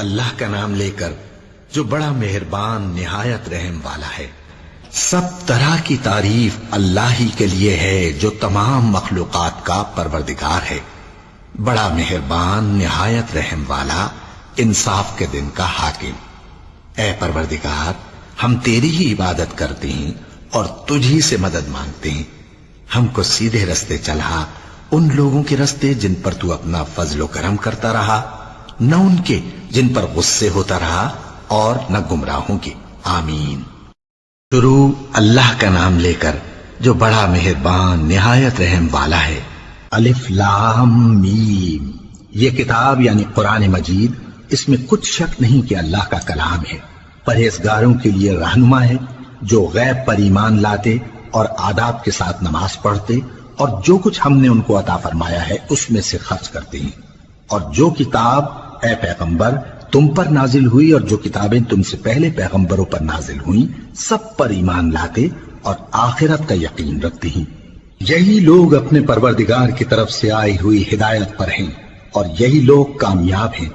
اللہ کا نام لے کر جو بڑا مہربان نہایت رحم والا ہے۔ سب طرح کی تعریف اللہ ہی کے لیے ہے جو تمام مخلوقات کا پروردگار ہے، بڑا مہربان نہایت رحم والا، انصاف کے دن کا حاکم۔ اے پروردگار، ہم تیری ہی عبادت کرتے ہیں اور تجھی سے مدد مانگتے ہیں۔ ہم کو سیدھے رستے چلا، ان لوگوں کے رستے جن پر تو اپنا فضل و کرم کرتا رہا، نہ ان کے جن پر غصے ہوتا رہا اور نہ گمراہوں کے۔ آمین۔ شروع اللہ کا نام لے کر جو بڑا مہربان نہایت رحم والا ہے۔ الف لام میم۔ یہ کتاب یعنی قرآن مجید، اس میں کچھ شک نہیں کہ اللہ کا کلام ہے، پرہیزگاروں کے لیے رہنما ہے جو غیب پر ایمان لاتے اور آداب کے ساتھ نماز پڑھتے اور جو کچھ ہم نے ان کو عطا فرمایا ہے اس میں سے خرچ کرتے ہیں، اور جو کتاب اے پیغمبر تم پر نازل ہوئی اور جو کتابیں تم سے پہلے پیغمبروں پر نازل ہوئیں سب پر ایمان لاتے اور آخرت کا یقین رکھتے ہیں۔ یہی لوگ اپنے پروردگار کی طرف سے آئی ہوئی ہدایت پر ہیں اور یہی لوگ کامیاب ہیں۔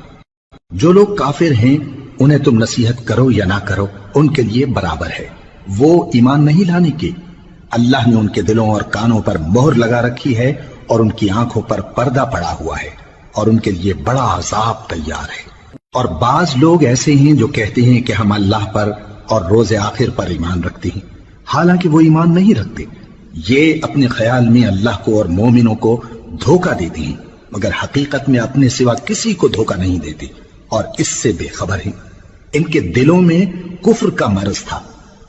جو لوگ کافر ہیں انہیں تم نصیحت کرو یا نہ کرو ان کے لیے برابر ہے، وہ ایمان نہیں لانے کے۔ اللہ نے ان کے دلوں اور کانوں پر مہر لگا رکھی ہے اور ان کی آنکھوں پر پردہ پڑا ہوا ہے اور ان کے لیے بڑا عذاب تیار ہے۔ اور بعض لوگ ایسے ہیں جو کہتے ہیں کہ ہم اللہ پر اور روز آخر پر ایمان رکھتے ہیں، حالانکہ وہ ایمان نہیں رکھتے۔ یہ اپنے خیال میں اللہ کو اور مومنوں کو دھوکہ دیتے ہیں، مگر حقیقت میں اپنے سوا کسی کو دھوکہ نہیں دیتے اور اس سے بے خبر ہیں۔ ان کے دلوں میں کفر کا مرض تھا،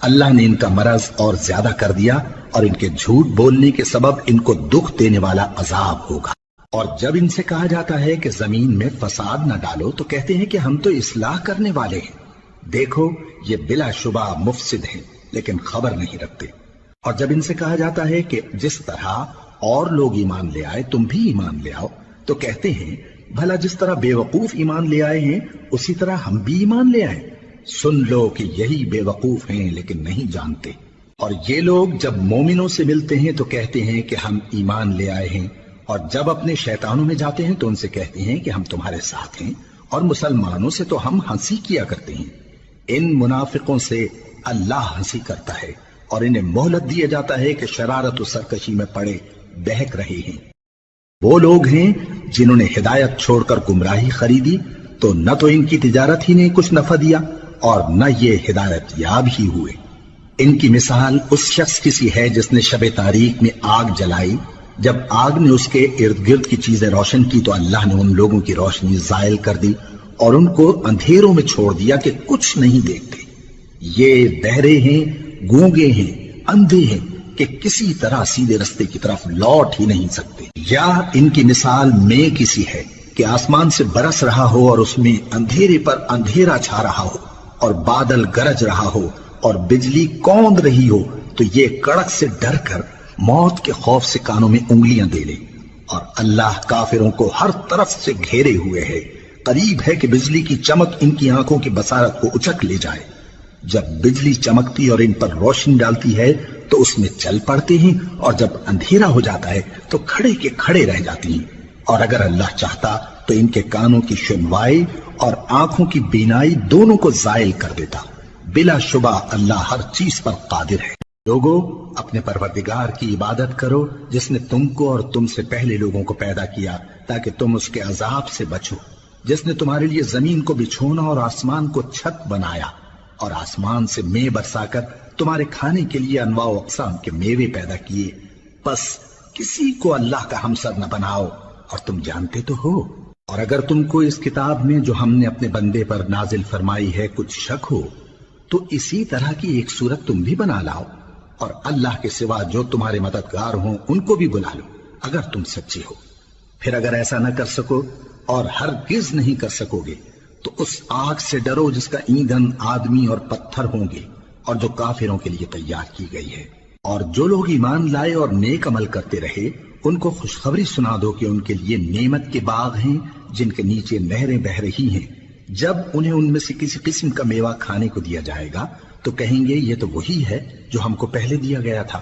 اللہ نے ان کا مرض اور زیادہ کر دیا اور ان کے جھوٹ بولنے کے سبب ان کو دکھ دینے والا عذاب ہوگا۔ اور جب ان سے کہا جاتا ہے کہ زمین میں فساد نہ ڈالو تو کہتے ہیں کہ ہم تو اصلاح کرنے والے ہیں۔ دیکھو یہ بلا شبہ مفسد ہیں لیکن خبر نہیں رکھتے۔ اور جب ان سے کہا جاتا ہے کہ جس طرح اور لوگ ایمان لے آئے تم بھی ایمان لے آؤ تو کہتے ہیں بھلا جس طرح بے وقوف ایمان لے آئے ہیں اسی طرح ہم بھی ایمان لے آئے۔ سن لو کہ یہی بے وقوف ہیں لیکن نہیں جانتے۔ اور یہ لوگ جب مومنوں سے ملتے ہیں تو کہتے ہیں کہ ہم ایمان لے آئے ہیں، اور جب اپنے شیطانوں میں جاتے ہیں تو ان سے کہتے ہیں کہ ہم تمہارے ساتھ ہیں، اور مسلمانوں سے تو ہم ہنسی کیا کرتے ہیں۔ ان منافقوں سے اللہ ہنسی کرتا ہے اور انہیں مہلت دیا جاتا ہے کہ شرارت و سرکشی میں پڑے بہک رہے ہیں۔ وہ لوگ ہیں جنہوں نے ہدایت چھوڑ کر گمراہی خریدی تو نہ تو ان کی تجارت ہی نے کچھ نفع دیا اور نہ یہ ہدایت یاب ہی ہوئے۔ ان کی مثال اس شخص کی سی ہے جس نے شب تاریک میں آگ جلائی، جب آگ نے اس کے ارد گرد کی چیزیں روشن کی تو اللہ نے ان لوگوں کی روشنی زائل کر دی اور ان کو اندھیروں میں چھوڑ دیا کہ کچھ نہیں دیکھتے۔ یہ بہرے ہیں، گونگے ہیں، اندھے ہیں کہ کسی طرح سیدھے رستے کی طرف لوٹ ہی نہیں سکتے۔ یا ان کی مثال میں کسی ہے کہ آسمان سے برس رہا ہو اور اس میں اندھیرے پر اندھیرا چھا رہا ہو اور بادل گرج رہا ہو اور بجلی کوند رہی ہو تو یہ کڑک سے ڈر کر موت کے خوف سے کانوں میں انگلیاں دے لے۔ اور اللہ کافروں کو ہر طرف سے گھیرے ہوئے ہے، قریب ہے کہ بجلی کی چمک ان کی آنکھوں کی بصارت کو اچک لے جائے۔ جب بجلی چمکتی اور ان پر روشنی ڈالتی ہے تو اس میں چل پڑتے ہیں، اور جب اندھیرا ہو جاتا ہے تو کھڑے کے کھڑے رہ جاتی ہیں۔ اور اگر اللہ چاہتا تو ان کے کانوں کی سنوائی اور آنکھوں کی بینائی دونوں کو زائل کر دیتا۔ بلا شبہ اللہ ہر چیز پر قادر ہے۔ لوگو اپنے پروردگار کی عبادت کرو جس نے تم کو اور تم سے پہلے لوگوں کو پیدا کیا تاکہ تم اس کے عذاب سے بچو، جس نے تمہارے لیے زمین کو بچھونا اور آسمان کو چھت بنایا اور آسمان سے مے برسا کر تمہارے کھانے کے لیے انواع و اقسام کے میوے پیدا کیے۔ پس کسی کو اللہ کا ہمسر نہ بناؤ اور تم جانتے تو ہو۔ اور اگر تم کو اس کتاب میں جو ہم نے اپنے بندے پر نازل فرمائی ہے کچھ شک ہو تو اسی طرح کی ایک صورت تم بھی بنا لاؤ، اور اللہ کے سوا جو تمہارے مددگار ہوں ان کو بھی بلا لو اگر تم سچے ہو۔ پھر اگر ایسا نہ کر سکو اور ہرگز نہیں کر سکو گے تو اس آگ سے ڈرو جس کا ایندھن آدمی اور پتھر ہوں گے اور جو کافروں کے لیے تیار کی گئی ہے۔ اور جو لوگ ایمان لائے اور نیک عمل کرتے رہے ان کو خوشخبری سنا دو کہ ان کے لیے نعمت کے باغ ہیں جن کے نیچے نہریں بہہ رہی ہیں۔ جب انہیں ان میں سے کسی قسم کا میوہ کھانے کو دیا جائے گا تو کہیں گے یہ تو وہی ہے جو ہم کو پہلے دیا گیا تھا،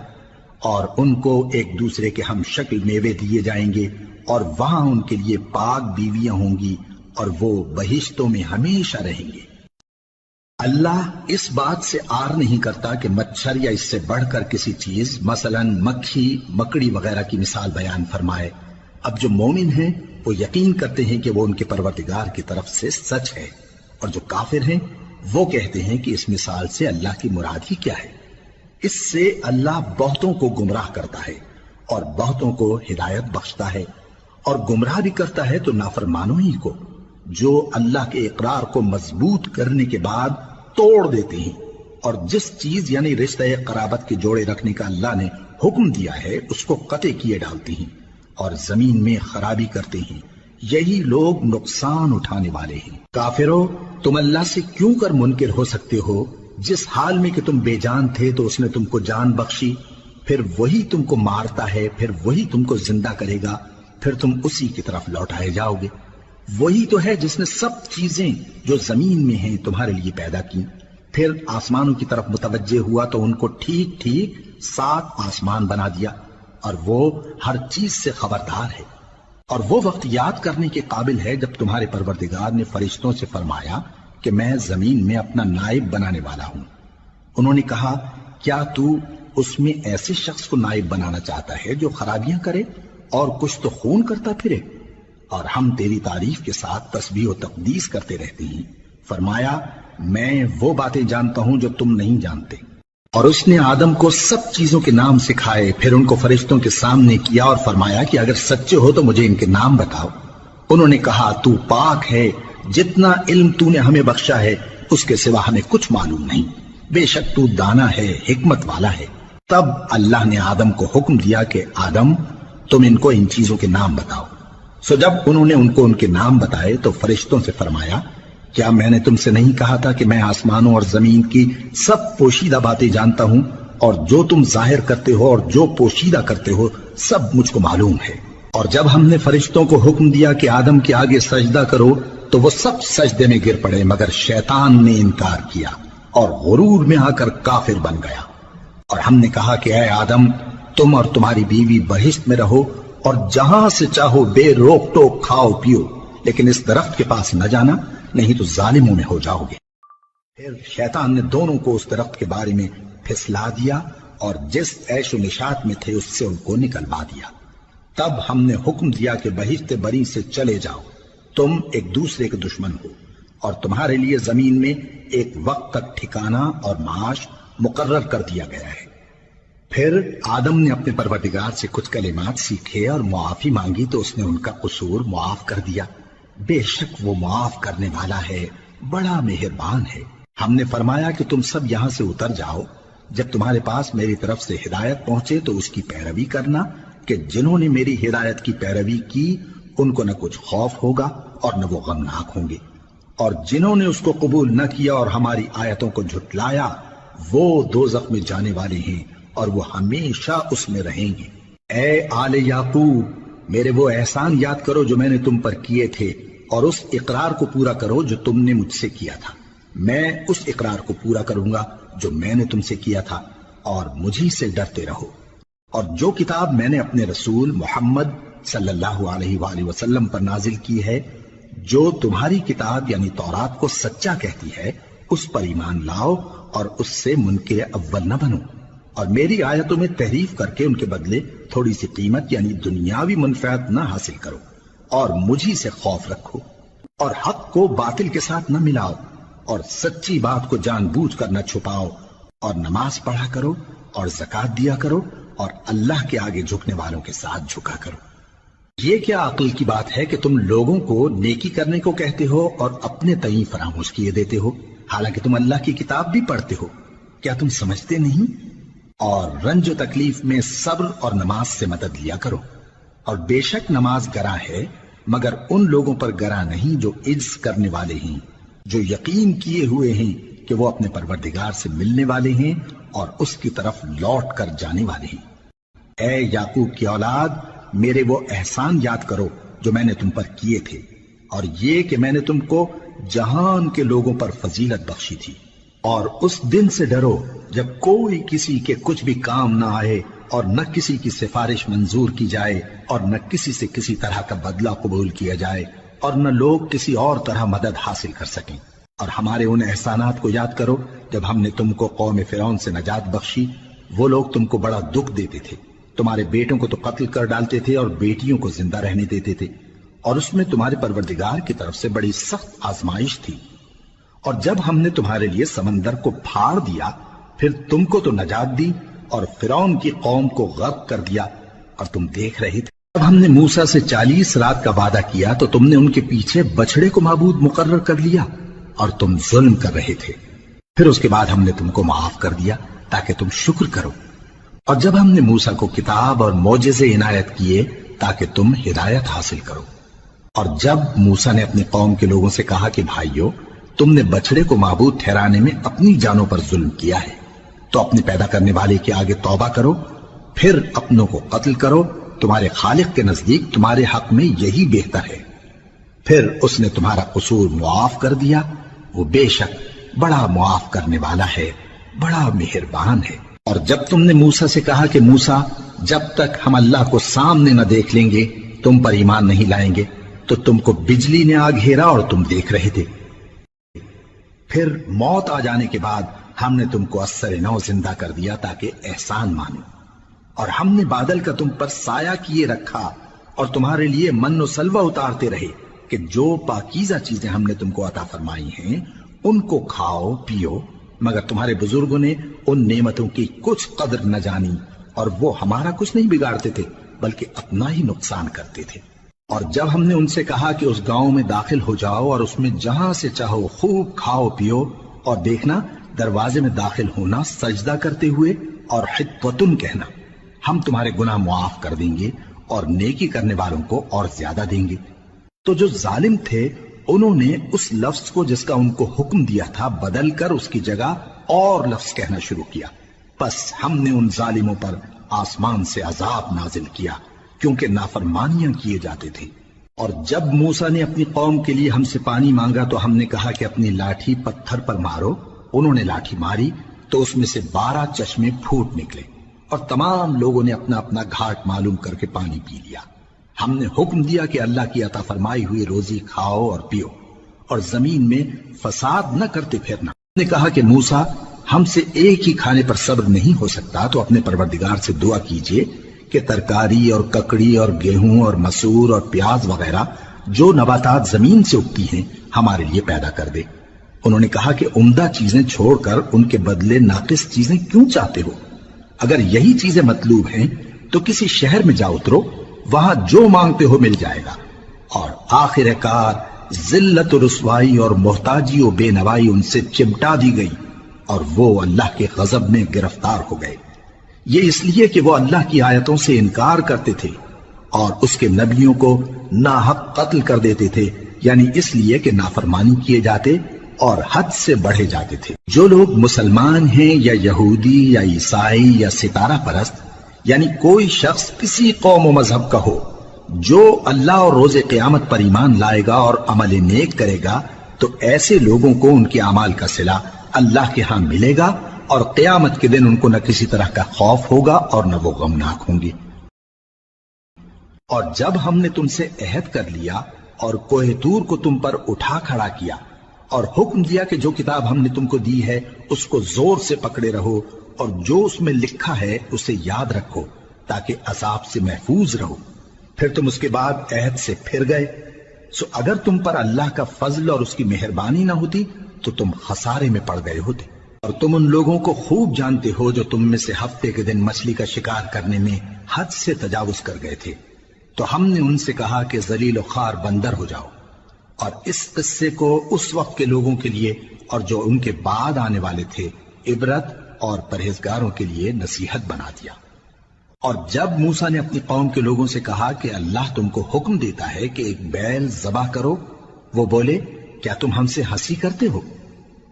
اور ان کو ایک دوسرے کے ہم شکل میوے دیے جائیں گے اور وہاں ان کے لیے پاک بیویاں ہوں گی اور وہ بہشتوں میں ہمیشہ رہیں گے۔ اللہ اس بات سے آر نہیں کرتا کہ مچھر یا اس سے بڑھ کر کسی چیز مثلاً مکھی مکڑی وغیرہ کی مثال بیان فرمائے۔ اب جو مومن ہیں وہ یقین کرتے ہیں کہ وہ ان کے پروردگار کی طرف سے سچ ہے، اور جو کافر ہیں وہ کہتے ہیں کہ اس مثال سے اللہ کی مراد ہی کیا ہے۔ اس سے اللہ بہتوں کو گمراہ کرتا ہے اور بہتوں کو ہدایت بخشتا ہے، اور گمراہ بھی کرتا ہے تو نافرمانوں ہی کو، جو اللہ کے اقرار کو مضبوط کرنے کے بعد توڑ دیتے ہیں، اور جس چیز یعنی رشتہ قرابت کے جوڑے رکھنے کا اللہ نے حکم دیا ہے اس کو قطع کیے ڈالتے ہیں اور زمین میں خرابی کرتے ہیں۔ یہی لوگ نقصان اٹھانے والے ہیں۔ کافرو، تم اللہ سے کیوں کر منکر ہو سکتے ہو؟ جس حال میں کہ تم بے جان تھے تو اس نے تم کو جان بخشی، پھر وہی تم کو مارتا ہے، پھر وہی تم کو زندہ کرے گا، پھر تم اسی کی طرف لوٹائے جاؤ گے۔ وہی تو ہے جس نے سب چیزیں جو زمین میں ہیں تمہارے لیے پیدا کی، پھر آسمانوں کی طرف متوجہ ہوا تو ان کو ٹھیک ٹھیک 7 آسمان بنا دیا، اور وہ ہر چیز سے خبردار ہے۔ اور وہ وقت یاد کرنے کے قابل ہے جب تمہارے پروردگار نے فرشتوں سے فرمایا کہ میں زمین میں اپنا نائب بنانے والا ہوں۔ انہوں نے کہا، کیا تو اس میں ایسے شخص کو نائب بنانا چاہتا ہے جو خرابیاں کرے اور کچھ تو خون کرتا پھرے؟ اور ہم تیری تعریف کے ساتھ تسبیح و تقدیس کرتے رہتے ہیں۔ فرمایا، میں وہ باتیں جانتا ہوں جو تم نہیں جانتے۔ اور اس نے آدم کو سب چیزوں کے نام سکھائے، پھر ان کو فرشتوں کے سامنے کیا اور فرمایا کہ اگر سچے ہو تو مجھے ان کے نام بتاؤ۔ انہوں نے کہا، تو پاک ہے، جتنا علم تو نے ہمیں بخشا ہے اس کے سوا ہمیں کچھ معلوم نہیں، بے شک تو دانا ہے، حکمت والا ہے۔ تب اللہ نے آدم کو حکم دیا کہ آدم، تم ان کو ان چیزوں کے نام بتاؤ۔ سو جب انہوں نے ان کو ان کے نام بتائے تو فرشتوں سے فرمایا، کیا میں نے تم سے نہیں کہا تھا کہ میں آسمانوں اور زمین کی سب پوشیدہ باتیں جانتا ہوں، اور جو تم ظاہر کرتے ہو اور جو پوشیدہ کرتے ہو سب مجھ کو معلوم ہے۔ اور جب ہم نے فرشتوں کو حکم دیا کہ آدم کے آگے سجدہ کرو تو وہ سب سجدے میں گر پڑے مگر شیطان نے انکار کیا اور غرور میں آ کر کافر بن گیا۔ اور ہم نے کہا کہ اے آدم، تم اور تمہاری بیوی بہشت میں رہو اور جہاں سے چاہو بے روک ٹوک کھاؤ پیو، لیکن اس درخت کے پاس نہ جانا، نہیں تو ظالموں میں ہو جاؤ گے۔ پھر شیطان نے دونوں کو اس درخت کے بارے میں پھسلا دیا اور جس عیش و نشاط میں تھے اس سے ان کو نکلوا دیا۔ تب ہم نے حکم دیا کہ بہشت بری سے چلے جاؤ، تم ایک دوسرے کے دشمن ہو، اور تمہارے لیے زمین میں ایک وقت تک ٹھکانہ اور معاش مقرر کر دیا گیا ہے۔ پھر آدم نے اپنے پروردگار سے کچھ کلمات سیکھے اور معافی مانگی تو اس نے ان کا قصور معاف کر دیا۔ بے شک وہ معاف کرنے والا ہے، بڑا مہربان ہے۔ ہم نے فرمایا کہ تم سب یہاں سے اتر جاؤ، جب تمہارے پاس میری طرف سے ہدایت پہنچے تو اس کی پیروی کرنا، کہ جنہوں نے میری ہدایت کی پیروی کی ان کو نہ کچھ خوف ہوگا اور نہ وہ غمناک ہوں گے، اور جنہوں نے اس کو قبول نہ کیا اور ہماری آیتوں کو جھٹلایا وہ دوزخ میں جانے والے ہیں اور وہ ہمیشہ اس میں رہیں گے۔ اے آل یعقوب، میرے وہ احسان یاد کرو جو میں نے تم پر کیے تھے، اور اس اقرار کو پورا کرو جو تم نے مجھ سے کیا تھا۔ میں اس اقرار کو پورا کروں گا جو میں نے تم سے کیا تھا، اور مجھی سے ڈرتے رہو۔ اور جو کتاب میں نے اپنے رسول محمد صلی اللہ علیہ وآلہ وسلم پر نازل کی ہے، جو تمہاری کتاب یعنی تورات کو سچا کہتی ہے، اس پر ایمان لاؤ اور اس سے منکر اول نہ بنو، اور میری آیتوں میں تحریف کر کے ان کے بدلے تھوڑی سی قیمت یعنی دنیاوی منفعت نہ حاصل کرو، اور مجھی سے خوف رکھو، اور حق کو باطل کے ساتھ نہ ملاؤ، اور سچی بات کو جان بوجھ کر نہ چھپاؤ، اور نماز پڑھا کرو اور زکوٰۃ دیا کرو، اور اللہ کے آگے جھکنے والوں کے ساتھ جھکا کرو۔ یہ کیا عقل کی بات ہے کہ تم لوگوں کو نیکی کرنے کو کہتے ہو اور اپنے تئیں فراموش کیے دیتے ہو، حالانکہ تم اللہ کی کتاب بھی پڑھتے ہو؟ کیا تم سمجھتے نہیں؟ اور رنج و تکلیف میں صبر اور نماز سے مدد لیا کرو، اور بے شک نماز گراں ہے مگر ان لوگوں پر گراں نہیں جو عجز کرنے والے ہیں، جو یقین کیے ہوئے ہیں کہ وہ اپنے پروردگار سے ملنے والے ہیں اور اس کی طرف لوٹ کر جانے والے ہیں۔ اے یعقوب کی اولاد، میرے وہ احسان یاد کرو جو میں نے تم پر کیے تھے، اور یہ کہ میں نے تم کو جہان کے لوگوں پر فضیلت بخشی تھی۔ اور اس دن سے ڈرو جب کوئی کسی کے کچھ بھی کام نہ آئے، اور نہ کسی کی سفارش منظور کی جائے، اور نہ کسی سے کسی طرح کا بدلہ قبول کیا جائے، اور نہ لوگ کسی اور طرح مدد حاصل کر سکیں۔ اور ہمارے ان احسانات کو یاد کرو جب ہم نے تم کو قوم فرعون سے نجات بخشی۔ وہ لوگ تم کو بڑا دکھ دیتے تھے، تمہارے بیٹوں کو تو قتل کر ڈالتے تھے اور بیٹیوں کو زندہ رہنے دیتے تھے، اور اس میں تمہارے پروردگار کی طرف سے بڑی سخت آزمائش تھی۔ اور جب ہم نے تمہارے لیے سمندر کو پھاڑ دیا، پھر تم کو تو نجات دی اور فرعون کی قوم کو غرق کر دیا، اور تم دیکھ رہے تھے۔ جب ہم نے موسیٰ سے 40 رات کا وعدہ کیا تو تم نے ان کے پیچھے بچڑے کو معبود مقرر کر لیا اور تم ظلم کر رہے تھے۔ پھر اس کے بعد ہم نے تم کو معاف کر دیا تاکہ تم شکر کرو۔ اور جب ہم نے موسیٰ کو کتاب اور معجزے عنایت کیے تاکہ تم ہدایت حاصل کرو۔ اور جب موسیٰ نے اپنی قوم کے لوگوں سے کہا کہ بھائیو، تم نے بچڑے کو معبود ٹھہرانے میں اپنی جانوں پر ظلم کیا ہے، تو اپنے پیدا کرنے والے کے آگے توبہ کرو، پھر اپنوں کو قتل کرو، تمہارے خالق کے نزدیک تمہارے حق میں یہی بہتر ہے۔ پھر اس نے تمہارا قصور معاف کر دیا، وہ بے شک بڑا معاف کرنے والا ہے، بڑا مہربان ہے۔ اور جب تم نے موسیٰ سے کہا کہ موسیٰ، جب تک ہم اللہ کو سامنے نہ دیکھ لیں گے تم پر ایمان نہیں لائیں گے، تو تم کو بجلی نے آ گھیرا اور تم دیکھ رہے تھے۔ پھر موت آ جانے کے بعد ہم نے تم کو اثر نو زندہ کر دیا تاکہ احسان مانو۔ اور ہم نے بادل کا تم پر سایہ کیے رکھا اور تمہارے لیے من و سلوہ اتارتے رہے کہ جو پاکیزہ چیزیں ہم نے تم کو عطا فرمائی ہیں ان کو کھاؤ پیو، مگر تمہارے بزرگوں نے ان نعمتوں کی کچھ قدر نہ جانی، اور وہ ہمارا کچھ نہیں بگاڑتے تھے بلکہ اپنا ہی نقصان کرتے تھے۔ اور جب ہم نے ان سے کہا کہ اس گاؤں میں داخل ہو جاؤ اور اس میں جہاں سے چاہو خوب کھاؤ پیو، اور دیکھنا دروازے میں داخل ہونا سجدہ کرتے ہوئے اور حطوۃن کہنا، ہم تمہارے گناہ معاف کر دیں گے اور نیکی کرنے والوں کو اور زیادہ دیں گے۔ تو جو ظالم تھے انہوں نے اس لفظ کو جس کا ان کو حکم دیا تھا بدل کر اس کی جگہ اور لفظ کہنا شروع کیا، پس ہم نے ان ظالموں پر آسمان سے عذاب نازل کیا کیونکہ نافرمانیاں کیے جاتے تھے۔ اور جب موسیٰ نے اپنی قوم کے لیے ہم سے پانی مانگا تو ہم نے کہا کہ اپنی لاٹھی پتھر پر مارو۔ انہوں نے لاٹھی ماری تو اس میں سے 12 چشمے پھوٹ نکلے، اور تمام لوگوں نے اپنا اپنا گھاٹ معلوم کر کے پانی پی لیا۔ ہم نے حکم دیا کہ اللہ کی عطا فرمائی ہوئی روزی کھاؤ اور پیو، اور زمین میں فساد نہ کرتے پھرنا۔ ہم نے کہا کہ موسیٰ، ہم سے ایک ہی کھانے پر صبر نہیں ہو سکتا، تو اپنے پروردگار سے دعا کیجئے کہ ترکاری اور ککڑی اور گیہوں اور مسور اور پیاز وغیرہ جو نباتات زمین سے اگتی ہیں ہمارے لیے پیدا کر دے۔ انہوں نے کہا کہ عمدہ چیزیں چھوڑ کر ان کے بدلے ناقص چیزیں کیوں چاہتے ہو؟ اگر یہی چیزیں مطلوب ہیں تو کسی شہر میں جا اترو، وہاں جو مانگتے ہو مل جائے گا۔ اور آخر کار ذلت و رسوائی اور محتاجی و بے نوائی ان سے چمٹا دی گئی، اور وہ اللہ کے غضب میں گرفتار ہو گئے۔ یہ اس لیے کہ وہ اللہ کی آیتوں سے انکار کرتے تھے اور اس کے نبیوں کو ناحق قتل کر دیتے تھے، یعنی اس لیے کہ نافرمانی کیے جاتے اور حد سے بڑھے جاتے تھے۔ جو لوگ مسلمان ہیں یا یہودی یا عیسائی یا ستارہ پرست، یعنی کوئی شخص کسی قوم و مذہب کا ہو، جو اللہ اور روز قیامت پر ایمان لائے گا اور عمل نیک کرے گا، تو ایسے لوگوں کو ان کے اعمال کا صلہ اللہ کے ہاں ملے گا، اور قیامت کے دن ان کو نہ کسی طرح کا خوف ہوگا اور نہ وہ غمناک ہوں گے۔ اور جب ہم نے تم سے عہد کر لیا اور کوہ طور کو تم پر اٹھا کھڑا کیا اور حکم دیا کہ جو کتاب ہم نے تم کو دی ہے اس کو زور سے پکڑے رہو، اور جو اس میں لکھا ہے اسے یاد رکھو تاکہ عذاب سے محفوظ رہو، پھر تم اس کے بعد عہد سے پھر گئے، سو اگر تم پر اللہ کا فضل اور اس کی مہربانی نہ ہوتی تو تم خسارے میں پڑ گئے ہوتے۔ اور تم ان لوگوں کو خوب جانتے ہو جو تم میں سے ہفتے کے دن مچھلی کا شکار کرنے میں حد سے تجاوز کر گئے تھے، تو ہم نے ان سے کہا کہ ذلیل و خوار بندر ہو جاؤ، اور اس قصے کو اس وقت کے لوگوں کے لیے اور جو ان کے بعد آنے والے تھے عبرت اور پرہیزگاروں کے لیے نصیحت بنا دیا۔ اور جب موسیٰ نے اپنی قوم کے لوگوں سے کہا کہ اللہ تم کو حکم دیتا ہے کہ ایک بیل ذبح کرو، وہ بولے کیا تم ہم سے ہنسی کرتے ہو؟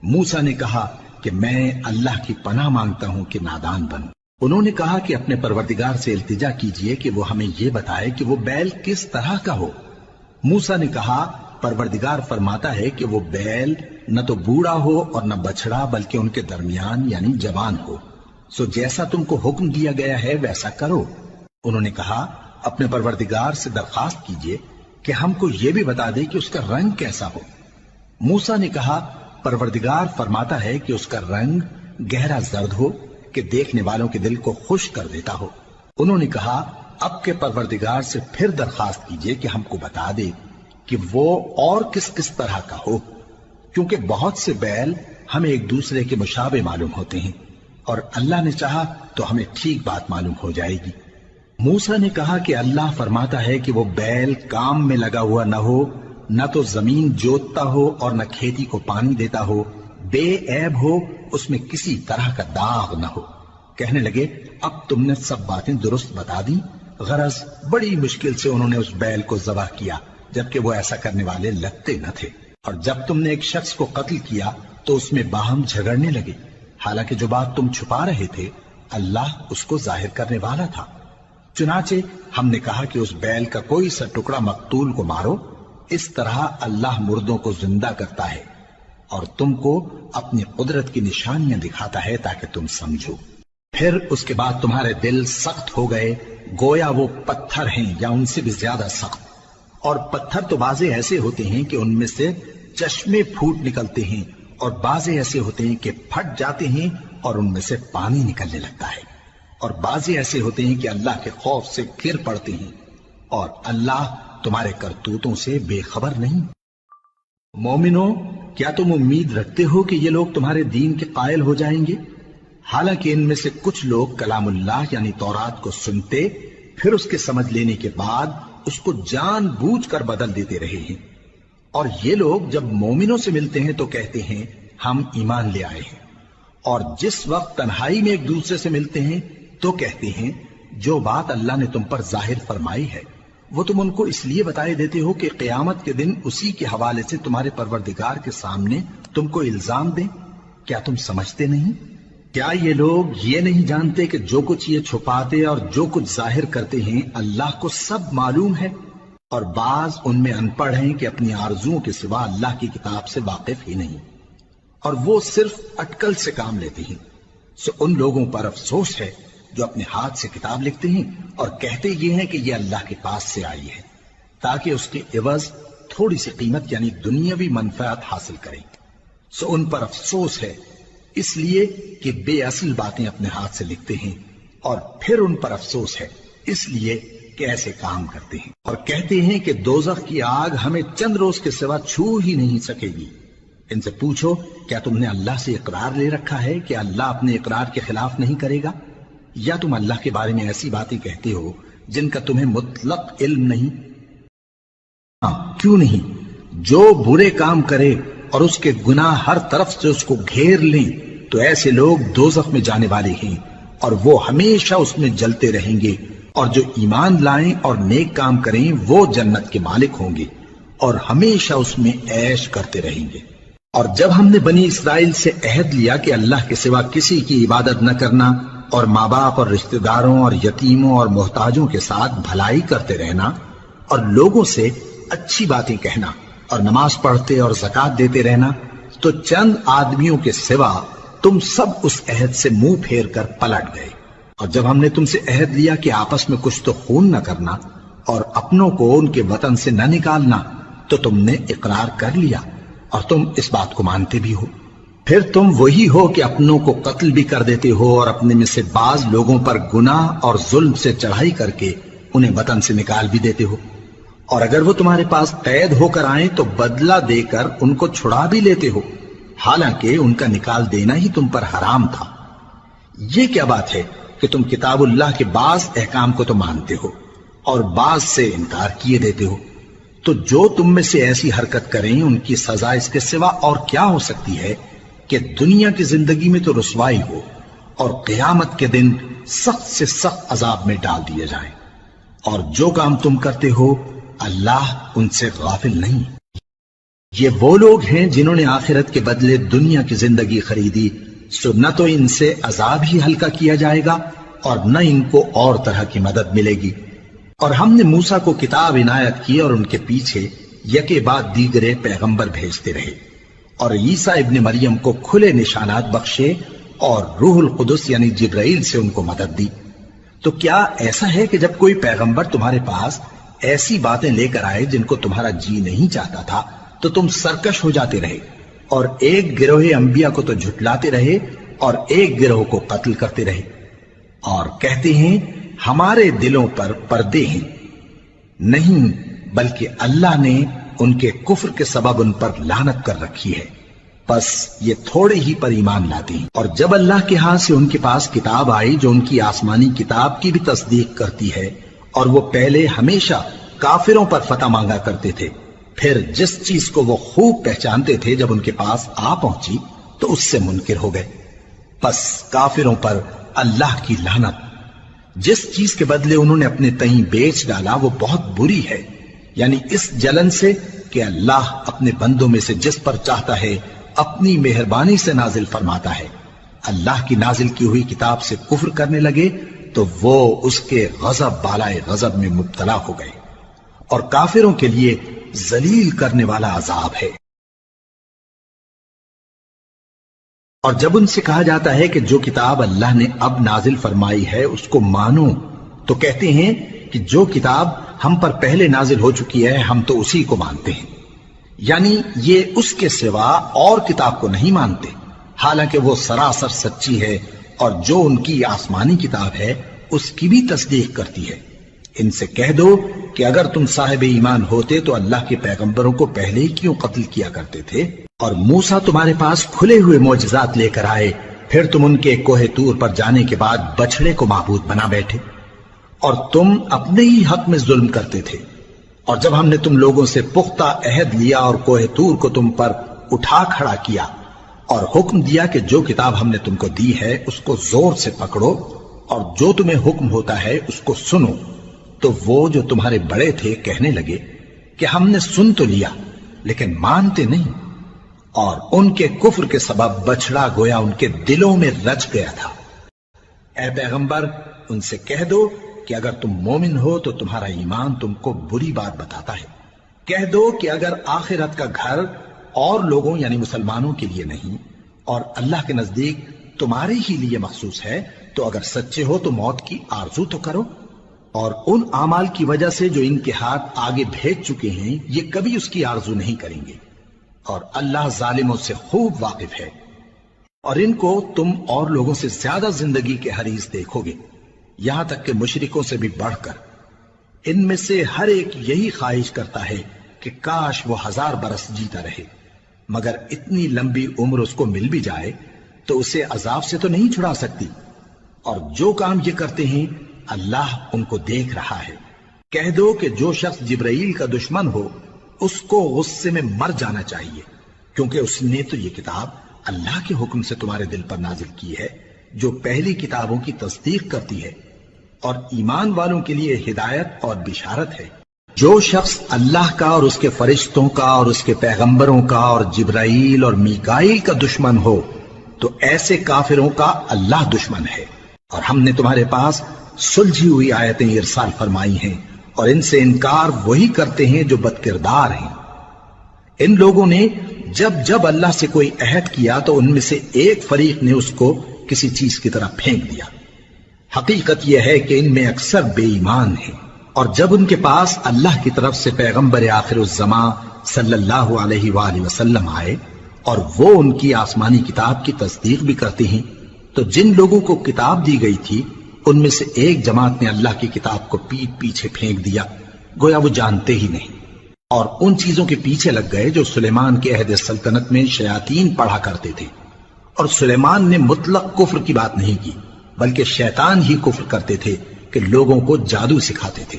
موسیٰ نے کہا کہ میں اللہ کی پناہ مانگتا ہوں کہ نادان بنوں۔ انہوں نے کہا کہ اپنے پروردگار سے التجا کیجئے کہ وہ ہمیں یہ بتائے کہ وہ بیل کس طرح کا ہو۔ موسیٰ نے کہا پروردگار فرماتا ہے کہ وہ بیل نہ تو بوڑھا ہو اور نہ بچڑا بلکہ ان کے درمیان یعنی جوان ہو، سو جیسا تم کو حکم دیا گیا ہے ویسا کرو۔ انہوں نے کہا اپنے پروردگار سے درخواست کیجئے کہ ہم کو یہ بھی بتا دے کہ اس کا رنگ کیسا ہو۔ موسیٰ نے کہا پروردگار فرماتا ہے کہ اس کا رنگ گہرا زرد ہو کہ دیکھنے والوں کے دل کو خوش کر دیتا ہو۔ انہوں نے کہا اب کے پروردگار سے پھر درخواست کیجئے کہ ہم کو بتا دے کہ وہ اور کس کس طرح کا ہو، کیونکہ بہت سے بیل ہمیں ایک دوسرے کے مشابہ معلوم ہوتے ہیں، اور اللہ نے چاہا تو ہمیں ٹھیک بات معلوم ہو جائے گی۔ موسیٰ نے کہا کہ اللہ فرماتا ہے کہ وہ بیل کام میں لگا ہوا نہ ہو، نہ تو زمین جوتتا ہو اور نہ کھیتی کو پانی دیتا ہو، بے عیب ہو، اس میں کسی طرح کا داغ نہ ہو۔ کہنے لگے اب تم نے سب باتیں درست بتا دی۔ غرض بڑی مشکل سے انہوں نے اس بیل کو ذبح کیا، جبکہ وہ ایسا کرنے والے لگتے نہ تھے۔ اور جب تم نے ایک شخص کو قتل کیا تو اس میں باہم جھگڑنے لگے، حالانکہ جو بات تم چھپا رہے تھے اللہ اس کو ظاہر کرنے والا تھا۔ چنانچہ ہم نے کہا کہ اس بیل کا کوئی سا ٹکڑا مقتول کو مارو، اس طرح اللہ مردوں کو زندہ کرتا ہے اور تم کو اپنی قدرت کی نشانیاں دکھاتا ہے تاکہ تم سمجھو۔ پھر اس کے بعد تمہارے دل سخت ہو گئے، گویا وہ پتھر ہیں یا ان سے بھی زیادہ سخت۔ اور پتھر تو بعضے ایسے ہوتے ہیں کہ ان میں سے چشمے پھوٹ نکلتے ہیں، اور بعضے ایسے ہوتے ہیں کہ پھٹ جاتے ہیں اور ان میں سے پانی نکلنے لگتا ہے، اور بعضے ایسے ہوتے ہیں کہ اللہ کے خوف سے گر پڑتے ہیں، اور اللہ تمہارے کرتوتوں سے بے خبر نہیں۔ مومنو، کیا تم امید رکھتے ہو کہ یہ لوگ تمہارے دین کے قائل ہو جائیں گے؟ حالانکہ ان میں سے کچھ لوگ کلام اللہ یعنی تورات کو سنتے، پھر اس کے سمجھ لینے کے بعد اس کو جان بوجھ کر بدل دیتے رہے ہیں، اور یہ لوگ جب مومنوں سے ملتے ہیں تو کہتے ہیں ہم ایمان لے آئے ہیں، اور جس وقت تنہائی میں ایک دوسرے سے ملتے ہیں تو کہتے ہیں جو بات اللہ نے تم پر ظاہر فرمائی ہے وہ تم ان کو اس لیے بتائے دیتے ہو کہ قیامت کے دن اسی کے حوالے سے تمہارے پروردگار کے سامنے تم کو الزام دیں۔ کیا تم سمجھتے نہیں؟ کیا یہ لوگ یہ نہیں جانتے کہ جو کچھ یہ چھپاتے اور جو کچھ ظاہر کرتے ہیں اللہ کو سب معلوم ہے؟ اور بعض ان میں ان پڑھ ہیں کہ اپنی آرزوؤں کے سوا اللہ کی کتاب سے واقف ہی نہیں، اور وہ صرف اٹکل سے کام لیتے ہیں۔ سو ان لوگوں پر افسوس ہے جو اپنے ہاتھ سے کتاب لکھتے ہیں اور کہتے یہ ہیں کہ یہ اللہ کے پاس سے آئی ہے، تاکہ اس کے عوض تھوڑی سی قیمت یعنی دنیاوی منفعت حاصل کریں۔ سو ان پر افسوس ہے اس لیے کہ بے اصل باتیں اپنے ہاتھ سے لکھتے ہیں، اور پھر ان پر افسوس ہے اس لیے کہ ایسے کام کرتے ہیں، اور کہتے ہیں کہ دوزخ کی آگ ہمیں چند روز کے سوا چھو ہی نہیں سکے گی۔ ان سے پوچھو کیا تم نے اللہ سے اقرار لے رکھا ہے کہ اللہ اپنے اقرار کے خلاف نہیں کرے گا، یا تم اللہ کے بارے میں ایسی باتیں کہتے ہو جن کا تمہیں مطلق علم نہیں؟ ہاں کیوں نہیں، جو برے کام کرے اور اس کے گناہ ہر طرف سے اس کو گھیر لیں تو ایسے لوگ دوزخ میں جانے والے ہیں، اور وہ ہمیشہ اس میں جلتے رہیں گے، اور جو ایمان لائیں اور نیک کام کریں وہ جنت کے مالک ہوں گے اور ہمیشہ اس میں عیش کرتے رہیں گے۔ اور جب ہم نے بنی اسرائیل سے عہد لیا کہ اللہ کے سوا کسی کی عبادت نہ کرنا، اور ماں باپ اور رشتہ داروں اور یتیموں اور محتاجوں کے ساتھ بھلائی کرتے رہنا، اور لوگوں سے اچھی باتیں کہنا، اور نماز پڑھتے اور زکوٰۃ دیتے رہنا، تو چند آدمیوں کے سوا تم سب اس عہد سے منہ پھیر کر پلٹ گئے۔ اور جب ہم نے تم سے عہد لیا کہ آپس میں کچھ تو خون نہ کرنا اور اپنوں کو ان کے وطن سے نہ نکالنا، تو تم نے اقرار کر لیا اور تم اس بات کو مانتے بھی ہو۔ پھر تم وہی ہو کہ اپنوں کو قتل بھی کر دیتے ہو، اور اپنے میں سے بعض لوگوں پر گناہ اور ظلم سے چڑھائی کر کے انہیں وطن سے نکال بھی دیتے ہو، اور اگر وہ تمہارے پاس قید ہو کر آئیں تو بدلہ دے کر ان کو چھڑا بھی لیتے ہو، حالانکہ ان کا نکال دینا ہی تم پر حرام تھا۔ یہ کیا بات ہے کہ تم کتاب اللہ کے بعض احکام کو تو مانتے ہو اور بعض سے انکار کیے دیتے ہو؟ تو جو تم میں سے ایسی حرکت کریں ان کی سزا اس کے سوا اور کیا ہو سکتی ہے کہ دنیا کی زندگی میں تو رسوائی ہو اور قیامت کے دن سخت سے سخت عذاب میں ڈال دیے جائیں۔ اور جو کام تم کرتے ہو اللہ ان سے غافل نہیں۔ یہ وہ لوگ ہیں جنہوں نے آخرت کے بدلے دنیا کی زندگی خریدی، سو نہ تو ان سے عذاب ہی ہلکا کیا جائے گا اور نہ ان کو اور طرح کی مدد ملے گی۔ اور ہم نے موسیٰ کو کتاب عنایت کی اور ان کے پیچھے یکے بعد دیگرے پیغمبر بھیجتے رہے، اور عیسیٰ ابن مریم کو کھلے نشانات بخشے اور روح القدس یعنی جبرائیل سے ان کو مدد دی۔ تو کیا ایسا ہے کہ جب کوئی پیغمبر تمہارے پاس ایسی باتیں لے کر آئے جن کو تمہارا جی نہیں چاہتا تھا تو تم سرکش ہو جاتے رہے، اور ایک گروہ انبیاء کو تو جھٹلاتے رہے اور ایک گروہ کو قتل کرتے رہے، اور کہتے ہیں ہمارے دلوں پر پردے ہیں، نہیں بلکہ اللہ نے ان کے کفر کے سبب ان پر لعنت کر رکھی ہے، پس یہ تھوڑے ہی پر ایمان لاتے ہیں۔ اور جب اللہ کے ہاں سے ان کے پاس کتاب آئی جو ان کی آسمانی کتاب کی بھی تصدیق کرتی ہے، اور وہ پہلے ہمیشہ کافروں پر فتح مانگا کرتے تھے، پھر جس چیز کو وہ خوب پہچانتے تھے جب ان کے پاس آ پہنچی تو اس سے منکر ہو گئے، پس کافروں پر اللہ کی لعنت۔ جس چیز کے بدلے انہوں نے اپنے تئیں بیچ ڈالا وہ بہت بری ہے، یعنی اس جلن سے کہ اللہ اپنے بندوں میں سے جس پر چاہتا ہے اپنی مہربانی سے نازل فرماتا ہے۔ اللہ کی نازل کی ہوئی کتاب سے کفر کرنے لگے تو وہ اس کے غضب بالائے غضب میں مبتلا ہو گئے، اور کافروں کے لیے ذلیل کرنے والا عذاب ہے۔ اور جب ان سے کہا جاتا ہے کہ جو کتاب اللہ نے اب نازل فرمائی ہے اس کو مانو، تو کہتے ہیں کہ جو کتاب ہم پر پہلے نازل ہو چکی ہے ہم تو اسی کو مانتے ہیں، یعنی یہ اس کے سوا اور کتاب کو نہیں مانتے، حالانکہ وہ سراسر سچی ہے، اور جو ان کی آسمانی کتاب ہے اس کی بھی تصدیق کرتی ہے۔ ان سے کہہ دو کہ اگر تم صاحب ایمان ہوتے تو اللہ کے پیغمبروں کو پہلے ہی کیوں قتل کیا کرتے تھے؟ اور موسیٰ تمہارے پاس کھلے ہوئے معجزات لے کر آئے، پھر تم ان کے کوہ طور پر جانے کے بعد بچڑے کو معبود بنا بیٹھے، اور تم اپنے ہی حق میں ظلم کرتے تھے۔ اور جب ہم نے تم لوگوں سے پختہ عہد لیا اور کوہ طور کو تم پر اٹھا کھڑا کیا اور حکم دیا کہ جو کتاب ہم نے تم کو دی ہے اس کو زور سے پکڑو اور جو تمہیں حکم ہوتا ہے اس کو سنو، تو وہ جو تمہارے بڑے تھے کہنے لگے کہ ہم نے سن تو لیا لیکن مانتے نہیں، اور ان کے کفر کے سبب بچڑا گویا ان کے دلوں میں رچ گیا تھا۔ اے پیغمبر ان سے کہہ دو کہ اگر تم مومن ہو تو تمہارا ایمان تم کو بری بات بتاتا ہے۔ کہہ دو کہ اگر آخرت کا گھر اور لوگوں یعنی مسلمانوں کے لیے نہیں اور اللہ کے نزدیک تمہارے ہی لیے مخصوص ہے تو اگر سچے ہو تو موت کی آرزو تو کرو، اور ان اعمال کی وجہ سے جو ان کے ہاتھ آگے بھیج چکے ہیں یہ کبھی اس کی آرزو نہیں کریں گے، اور اللہ ظالموں سے خوب واقف ہے۔ اور ان کو تم اور لوگوں سے زیادہ زندگی کے حریص دیکھو گے، یہاں تک کہ مشرکوں سے بھی بڑھ کر۔ ان میں سے ہر ایک یہی خواہش کرتا ہے کہ کاش وہ 1000 برس جیتا رہے، مگر اتنی لمبی عمر اس کو مل بھی جائے تو اسے عذاب سے تو نہیں چھڑا سکتی، اور جو کام یہ کرتے ہیں اللہ ان کو دیکھ رہا ہے۔ کہہ دو کہ جو شخص جبرائیل کا دشمن ہو اس کو غصے میں مر جانا چاہیے، کیونکہ اس نے تو یہ کتاب اللہ کے حکم سے تمہارے دل پر نازل کی ہے جو پہلی کتابوں کی تصدیق کرتی ہے، اور ایمان والوں کے لیے ہدایت اور بشارت ہے۔ جو شخص اللہ کا اور اس کے فرشتوں کا اور اس کے پیغمبروں کا اور جبرائیل اور میکائیل کا دشمن ہو تو ایسے کافروں کا اللہ دشمن ہے۔ اور ہم نے تمہارے پاس سلجھی ہوئی آیتیں ارسال فرمائی ہیں، اور ان سے انکار وہی کرتے ہیں جو بد کردار ہیں۔ ان لوگوں نے جب جب اللہ سے کوئی عہد کیا تو ان میں سے ایک فریق نے اس کو کسی چیز کی طرح پھینک دیا۔ حقیقت یہ ہے کہ ان میں اکثر بے ایمان ہیں، اور جب ان کے پاس اللہ کی طرف سے پیغمبر آخر الزمان صلی اللہ علیہ وآلہ وسلم آئے اور وہ ان کی آسمانی کتاب کی تصدیق بھی کرتے ہیں، تو جن لوگوں کو کتاب دی گئی تھی ان میں سے ایک جماعت نے اللہ کی کتاب کو پیٹ پیچھے پھینک دیا، گویا وہ جانتے ہی نہیں، اور ان چیزوں کے پیچھے لگ گئے جو سلیمان کے عہد سلطنت میں شیاطین پڑھا کرتے تھے۔ اور سلیمان نے مطلق کفر کی بات نہیں کی، بلکہ شیطان ہی کفر کرتے تھے کہ لوگوں کو جادو سکھاتے تھے،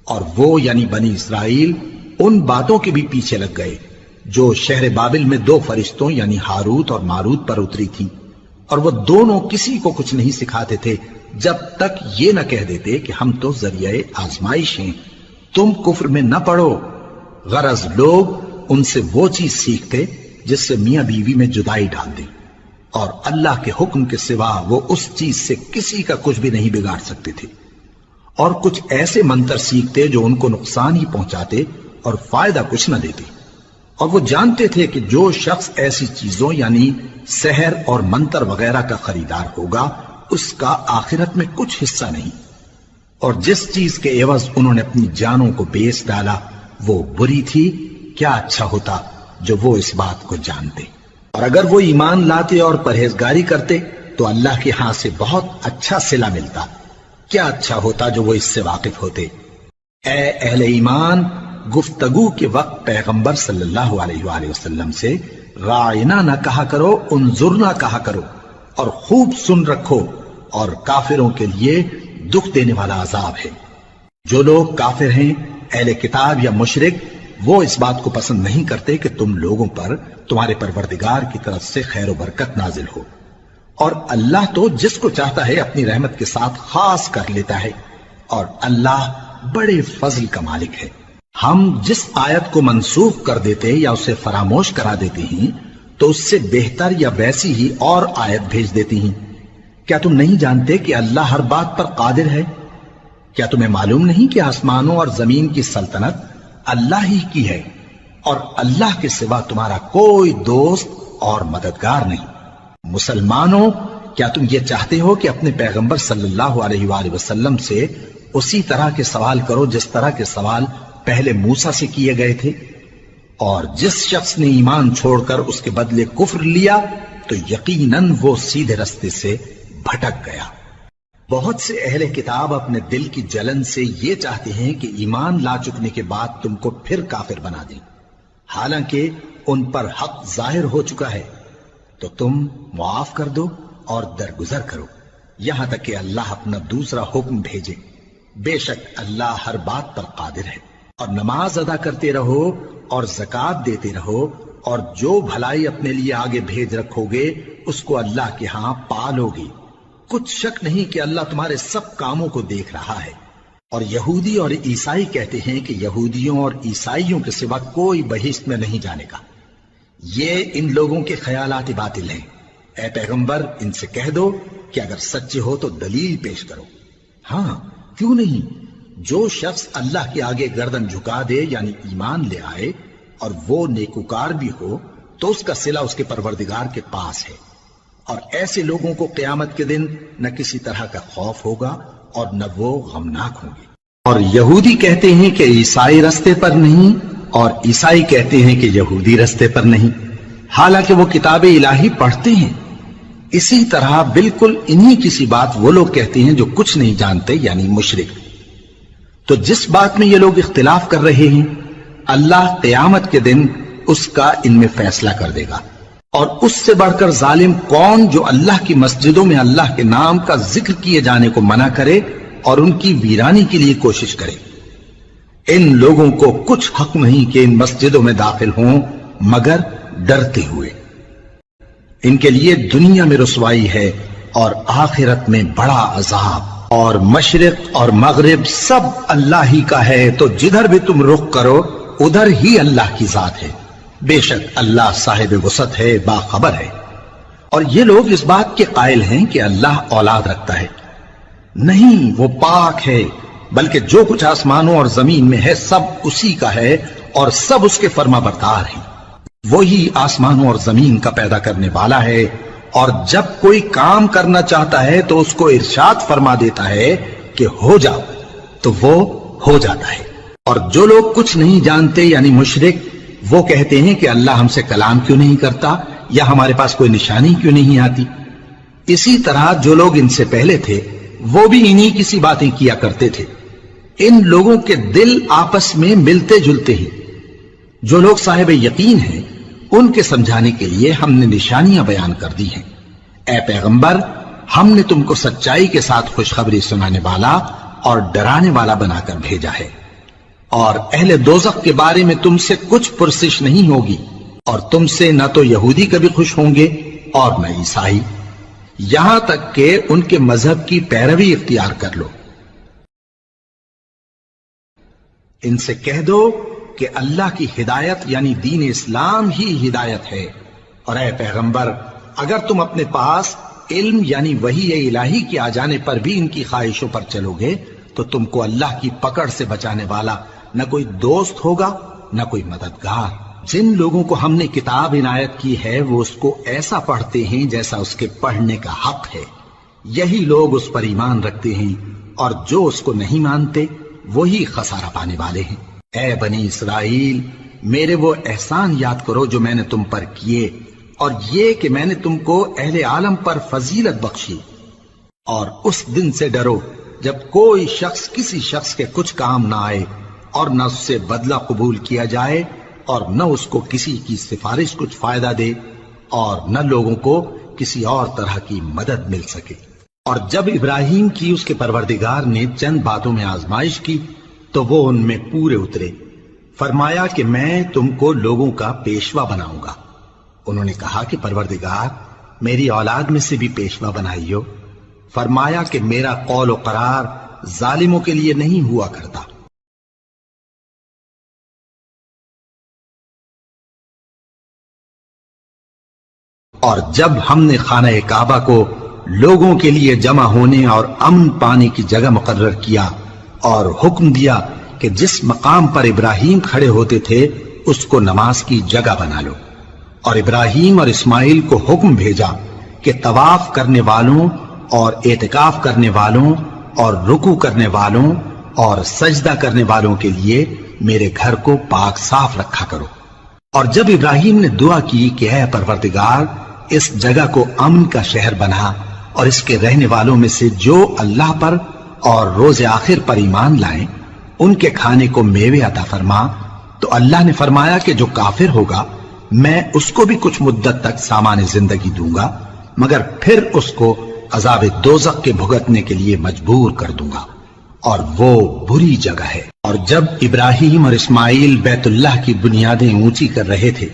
اور وہ یعنی بنی اسرائیل ان باتوں کے بھی پیچھے لگ گئے جو شہر بابل میں 2 فرشتوں یعنی ہاروت اور ماروت پر اتری تھی، اور وہ دونوں کسی کو کچھ نہیں سکھاتے تھے جب تک یہ نہ کہہ دیتے کہ ہم تو ذریعہ آزمائش ہیں، تم کفر میں نہ پڑو۔ غرض لوگ ان سے وہ چیز سیکھتے جس سے میاں بیوی میں جدائی ڈال دیں، اور اللہ کے حکم کے سوا وہ اس چیز سے کسی کا کچھ بھی نہیں بگاڑ سکتے تھے، اور کچھ ایسے منتر سیکھتے جو ان کو نقصان ہی پہنچاتے اور فائدہ کچھ نہ دیتے، اور وہ جانتے تھے کہ جو شخص ایسی چیزوں یعنی سحر اور منتر وغیرہ کا خریدار ہوگا اس کا آخرت میں کچھ حصہ نہیں۔ اور جس چیز کے عوض انہوں نے اپنی جانوں کو بیچ ڈالا وہ بری تھی، کیا اچھا ہوتا جو وہ اس بات کو جانتے۔ اور اگر وہ ایمان لاتے اور پرہیزگاری کرتے تو اللہ کے ہاں سے بہت اچھا صلہ ملتا، کیا اچھا ہوتا جو وہ اس سے واقف ہوتے۔ اے اہل ایمان، گفتگو کے وقت پیغمبر صلی اللہ علیہ وآلہ وسلم سے راعنا نہ کہا کرو، انظرنا کہا کرو، اور خوب سن رکھو، اور کافروں کے لیے دکھ دینے والا عذاب ہے۔ جو لوگ کافر ہیں، اہل کتاب یا مشرک، وہ اس بات کو پسند نہیں کرتے کہ تم لوگوں پر تمہارے پروردگار کی طرف سے خیر و برکت نازل ہو، اور اللہ تو جس کو چاہتا ہے اپنی رحمت کے ساتھ خاص کر لیتا ہے، اور اللہ بڑے فضل کا مالک ہے۔ ہم جس آیت کو منسوخ کر دیتے یا اسے فراموش کرا دیتے ہیں تو اس سے بہتر یا ویسی ہی اور آیت بھیج دیتی ہیں۔ کیا تم نہیں جانتے کہ اللہ ہر بات پر قادر ہے؟ کیا تمہیں معلوم نہیں کہ آسمانوں اور زمین کی سلطنت اللہ ہی کی ہے، اور اللہ کے سوا تمہارا کوئی دوست اور مددگار نہیں؟ مسلمانوں، کیا تم یہ چاہتے ہو کہ اپنے پیغمبر صلی اللہ علیہ وآلہ وسلم سے اسی طرح کے سوال کرو جس طرح کے سوال پہلے موسیٰ سے کیے گئے تھے؟ اور جس شخص نے ایمان چھوڑ کر اس کے بدلے کفر لیا تو یقیناً وہ سیدھے رستے سے بھٹک گیا۔ بہت سے اہل کتاب اپنے دل کی جلن سے یہ چاہتے ہیں کہ ایمان لا چکنے کے بعد تم کو پھر کافر بنا دیں، حالانکہ ان پر حق ظاہر ہو چکا ہے۔ تو تم معاف کر دو اور درگزر کرو یہاں تک کہ اللہ اپنا دوسرا حکم بھیجے۔ بے شک اللہ ہر بات پر قادر ہے۔ اور نماز ادا کرتے رہو اور زکوٰۃ دیتے رہو، اور جو بھلائی اپنے لیے آگے بھیج رکھو گے اس کو اللہ کے ہاں پالو گے۔ کچھ شک نہیں کہ اللہ تمہارے سب کاموں کو دیکھ رہا ہے۔ اور یہودی اور عیسائی کہتے ہیں کہ یہودیوں اور عیسائیوں کے سوا کوئی بہشت میں نہیں جانے کا۔ یہ ان لوگوں کے خیالات باطل ہیں۔ اے پیغمبر، ان سے کہہ دو کہ اگر سچے ہو تو دلیل پیش کرو۔ ہاں، کیوں نہیں؟ جو شخص اللہ کے آگے گردن جھکا دے، یعنی ایمان لے آئے، اور وہ نیکوکار بھی ہو، تو اس کا صلہ اس کے پروردگار کے پاس ہے۔ اور ایسے لوگوں کو قیامت کے دن نہ کسی طرح کا خوف ہوگا اور نہ وہ غمناک ہوں گے۔ اور یہودی کہتے ہیں کہ عیسائی رستے پر نہیں، اور عیسائی کہتے ہیں کہ یہودی رستے پر نہیں، حالانکہ وہ کتاب الہی پڑھتے ہیں۔ اسی طرح بالکل انہی کسی بات وہ لوگ کہتے ہیں جو کچھ نہیں جانتے، یعنی مشرک۔ تو جس بات میں یہ لوگ اختلاف کر رہے ہیں، اللہ قیامت کے دن اس کا ان میں فیصلہ کر دے گا۔ اور اس سے بڑھ کر ظالم کون جو اللہ کی مسجدوں میں اللہ کے نام کا ذکر کیے جانے کو منع کرے اور ان کی ویرانی کے لیے کوشش کرے۔ ان لوگوں کو کچھ حق نہیں کہ ان مسجدوں میں داخل ہوں مگر ڈرتے ہوئے۔ ان کے لیے دنیا میں رسوائی ہے اور آخرت میں بڑا عذاب۔ اور مشرق اور مغرب سب اللہ ہی کا ہے، تو جدھر بھی تم رخ کرو ادھر ہی اللہ کی ذات ہے۔ بے شک اللہ صاحب وسعت ہے، باخبر ہے۔ اور یہ لوگ اس بات کے قائل ہیں کہ اللہ اولاد رکھتا ہے۔ نہیں، وہ پاک ہے، بلکہ جو کچھ آسمانوں اور زمین میں ہے سب اسی کا ہے، اور سب اس کے فرما بردار ہیں۔ وہی آسمانوں اور زمین کا پیدا کرنے والا ہے، اور جب کوئی کام کرنا چاہتا ہے تو اس کو ارشاد فرما دیتا ہے کہ ہو جاؤ، تو وہ ہو جاتا ہے۔ اور جو لوگ کچھ نہیں جانتے، یعنی مشرک، وہ کہتے ہیں کہ اللہ ہم سے کلام کیوں نہیں کرتا، یا ہمارے پاس کوئی نشانی کیوں نہیں آتی۔ اسی طرح جو لوگ ان سے پہلے تھے وہ بھی انہی کسی باتیں کیا کرتے تھے۔ ان لوگوں کے دل آپس میں ملتے جلتے ہیں۔ جو لوگ صاحب یقین ہیں ان کے سمجھانے کے لیے ہم نے نشانیاں بیان کر دی ہیں۔ اے پیغمبر، ہم نے تم کو سچائی کے ساتھ خوشخبری سنانے والا اور ڈرانے والا بنا کر بھیجا ہے۔ اور اہل دوزخ کے بارے میں تم سے کچھ پرسش نہیں ہوگی، اور تم سے نہ تو یہودی کبھی خوش ہوں گے اور نہ عیسائی، یہاں تک کہ ان کے مذہب کی پیروی اختیار کر لو۔ ان سے کہہ دو کہ اللہ کی ہدایت یعنی دین اسلام ہی ہدایت ہے۔ اور اے پیغمبر، اگر تم اپنے پاس علم یعنی وحی الہی کے آ جانے پر بھی ان کی خواہشوں پر چلو گے تو تم کو اللہ کی پکڑ سے بچانے والا نہ کوئی دوست ہوگا نہ کوئی مددگار۔ جن لوگوں کو ہم نے کتاب عنایت کی ہے وہ اس کو ایسا پڑھتے ہیں جیسا اس کے پڑھنے کا حق ہے، یہی لوگ اس پر ایمان رکھتے ہیں اور جو اس کو نہیں مانتے وہی خسارہ پانے والے ہیں۔ اے بنی اسرائیل، میرے وہ احسان یاد کرو جو میں نے تم پر کیے، اور یہ کہ میں نے تم کو اہل عالم پر فضیلت بخشی، اور اس دن سے ڈرو جب کوئی شخص کسی شخص کے کچھ کام نہ آئے اور نہ اس سے بدلہ قبول کیا جائے اور نہ اس کو کسی کی سفارش کچھ فائدہ دے اور نہ لوگوں کو کسی اور طرح کی مدد مل سکے۔ اور جب ابراہیم کی اس کے پروردگار نے چند باتوں میں آزمائش کی تو وہ ان میں پورے اترے۔ فرمایا کہ میں تم کو لوگوں کا پیشوا بناؤں گا۔ انہوں نے کہا کہ پروردگار، میری اولاد میں سے بھی پیشوا بنائیو۔ فرمایا کہ میرا قول و قرار ظالموں کے لیے نہیں ہوا کرتا۔ اور جب ہم نے خانہ کعبہ کو لوگوں کے لیے جمع ہونے اور امن پانے کی جگہ مقرر کیا اور حکم دیا کہ جس مقام پر ابراہیم کھڑے ہوتے تھے اس کو نماز کی جگہ بنا لو، اور ابراہیم اور اسماعیل کو حکم بھیجا کہ طواف کرنے والوں اور اعتکاف کرنے والوں اور رکوع کرنے والوں اور سجدہ کرنے والوں کے لیے میرے گھر کو پاک صاف رکھا کرو۔ اور جب ابراہیم نے دعا کی کہ اے پروردگار، اس جگہ کو امن کا شہر بنا اور اس کے رہنے والوں میں سے جو اللہ پر اور روز آخر پر ایمان لائیں ان کے کھانے کو میوے عطا فرما، تو اللہ نے فرمایا کہ جو کافر ہوگا میں اس کو بھی کچھ مدت تک سامان زندگی دوں گا، مگر پھر اس کو عذاب دوزخ کے بھگتنے کے لیے مجبور کر دوں گا، اور وہ بری جگہ ہے۔ اور جب ابراہیم اور اسماعیل بیت اللہ کی بنیادیں اونچی کر رہے تھے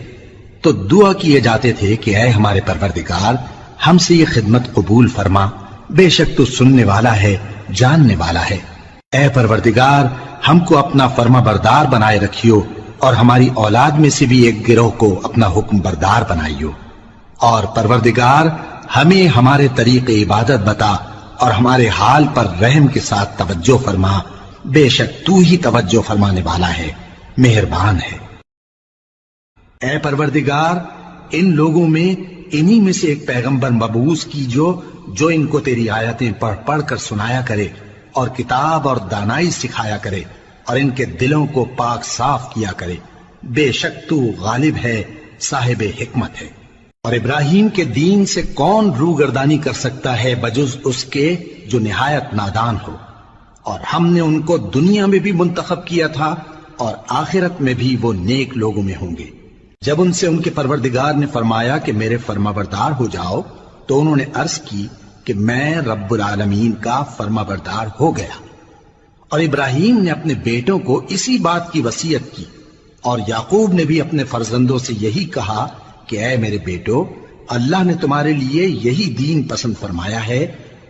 تو دعا کیے جاتے تھے کہ اے ہمارے پروردگار، ہم سے یہ خدمت قبول فرما، بے شک تو سننے والا ہے، جاننے والا ہے۔ اے پروردگار، ہم کو اپنا فرما بردار بنائے رکھیو، اور ہماری اولاد میں سے بھی ایک گروہ کو اپنا حکم بردار بنائیو، اور پروردگار ہمیں ہمارے طریق عبادت بتا اور ہمارے حال پر رحم کے ساتھ توجہ فرما، بے شک تو ہی توجہ فرمانے والا ہے، مہربان ہے۔ اے پروردگار، ان لوگوں میں انہی میں سے ایک پیغمبر مبعوث کیجو جو ان کو تیری آیتیں پڑھ پڑھ کر سنایا کرے اور کتاب اور دانائی سکھایا کرے اور ان کے دلوں کو پاک صاف کیا کرے، بے شک تو غالب ہے، صاحب حکمت ہے۔ اور ابراہیم کے دین سے کون روگردانی کر سکتا ہے بجز اس کے جو نہایت نادان ہو، اور ہم نے ان کو دنیا میں بھی منتخب کیا تھا اور آخرت میں بھی وہ نیک لوگوں میں ہوں گے۔ جب ان سے ان کے پروردگار نے فرمایا کہ میرے فرما بردار ہو جاؤ تو انہوں نے عرض کی کہ میں رب العالمین کا فرما بردار ہو گیا۔ اور ابراہیم نے اپنے بیٹوں کو اسی بات کی وصیت کی، اور یعقوب نے بھی اپنے فرزندوں سے یہی کہا کہ اے میرے بیٹو، اللہ نے تمہارے لیے یہی دین پسند فرمایا ہے،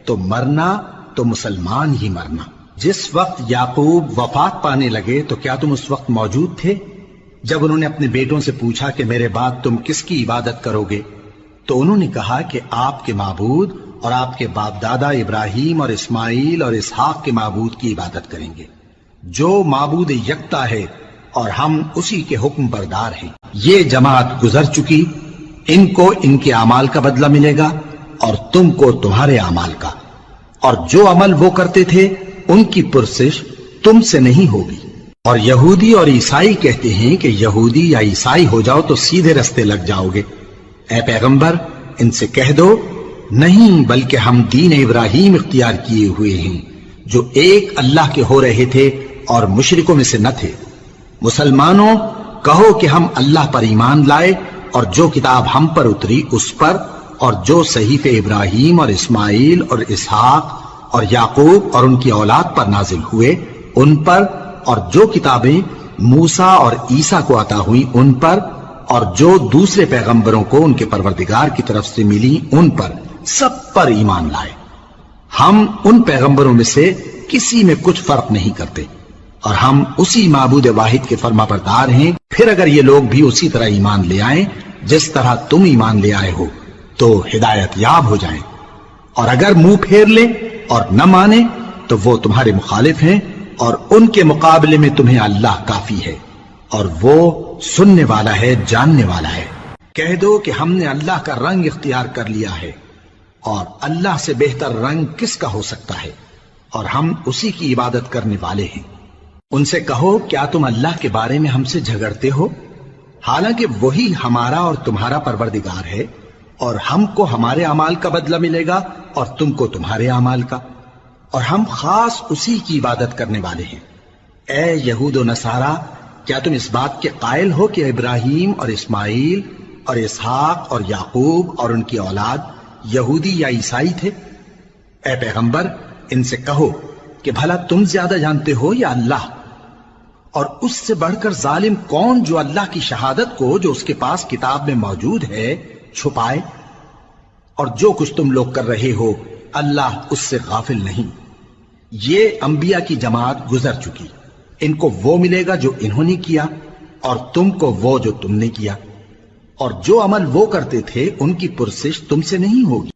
تو مرنا تو مسلمان ہی مرنا۔ جس وقت یعقوب وفات پانے لگے تو کیا تم اس وقت موجود تھے جب انہوں نے اپنے بیٹوں سے پوچھا کہ میرے بعد تم کس کی عبادت کرو گے؟ تو انہوں نے کہا کہ آپ کے معبود اور آپ کے باپ دادا ابراہیم اور اسماعیل اور اسحاق کے معبود کی عبادت کریں گے، جو معبود یکتا ہے اور ہم اسی کے حکم بردار ہیں۔ یہ جماعت گزر چکی، ان کو ان کے اعمال کا بدلہ ملے گا اور تم کو تمہارے اعمال کا، اور جو عمل وہ کرتے تھے ان کی پرسش تم سے نہیں ہوگی۔ اور یہودی اور عیسائی کہتے ہیں کہ یہودی یا عیسائی ہو جاؤ تو سیدھے رستے لگ جاؤ گے۔ اے پیغمبر، ان سے کہہ دو نہیں، بلکہ ہم دین ابراہیم اختیار کیے ہوئے ہیں جو ایک اللہ کے ہو رہے تھے اور مشرکوں میں سے نہ تھے۔ مسلمانوں، کہو کہ ہم اللہ پر ایمان لائے اور جو کتاب ہم پر اتری اس پر، اور جو صحیفے ابراہیم اور اسماعیل اور اسحاق اور یعقوب اور ان کی اولاد پر نازل ہوئے ان پر، اور جو کتابیں موسیٰ اور عیسیٰ کو عطا ہوئیں ان پر، اور جو دوسرے پیغمبروں کو ان کے پروردگار کی طرف سے ملی ان پر، سب پر ایمان لائے۔ ہم ان پیغمبروں میں سے کسی میں کچھ فرق نہیں کرتے، اور ہم اسی معبود واحد کے فرما بردار ہیں۔ پھر اگر یہ لوگ بھی اسی طرح ایمان لے آئیں جس طرح تم ایمان لے آئے ہو تو ہدایت یاب ہو جائیں، اور اگر منہ پھیر لیں اور نہ مانے تو وہ تمہارے مخالف ہیں، اور ان کے مقابلے میں تمہیں اللہ کافی ہے، اور وہ سننے والا ہے، جاننے والا ہے۔ کہہ دو کہ ہم نے اللہ کا رنگ اختیار کر لیا ہے، اور اللہ سے بہتر رنگ کس کا ہو سکتا ہے؟ اور ہم اسی کی عبادت کرنے والے ہیں۔ ان سے کہو کیا تم اللہ کے بارے میں ہم سے جھگڑتے ہو، حالانکہ وہی ہمارا اور تمہارا پروردگار ہے، اور ہم کو ہمارے اعمال کا بدلہ ملے گا اور تم کو تمہارے اعمال کا، اور ہم خاص اسی کی عبادت کرنے والے ہیں۔ اے یہود و نصارا، کیا تم اس بات کے قائل ہو کہ ابراہیم اور اسماعیل اور اسحاق اور یعقوب اور ان کی اولاد یہودی یا عیسائی تھے؟ اے پیغمبر، ان سے کہو کہ بھلا تم زیادہ جانتے ہو یا اللہ؟ اور اس سے بڑھ کر ظالم کون جو اللہ کی شہادت کو جو اس کے پاس کتاب میں موجود ہے چھپائے؟ اور جو کچھ تم لوگ کر رہے ہو اللہ اس سے غافل نہیں۔ یہ انبیاء کی جماعت گزر چکی، ان کو وہ ملے گا جو انہوں نے کیا، اور تم کو وہ جو تم نے کیا، اور جو عمل وہ کرتے تھے ان کی پرسش تم سے نہیں ہوگی۔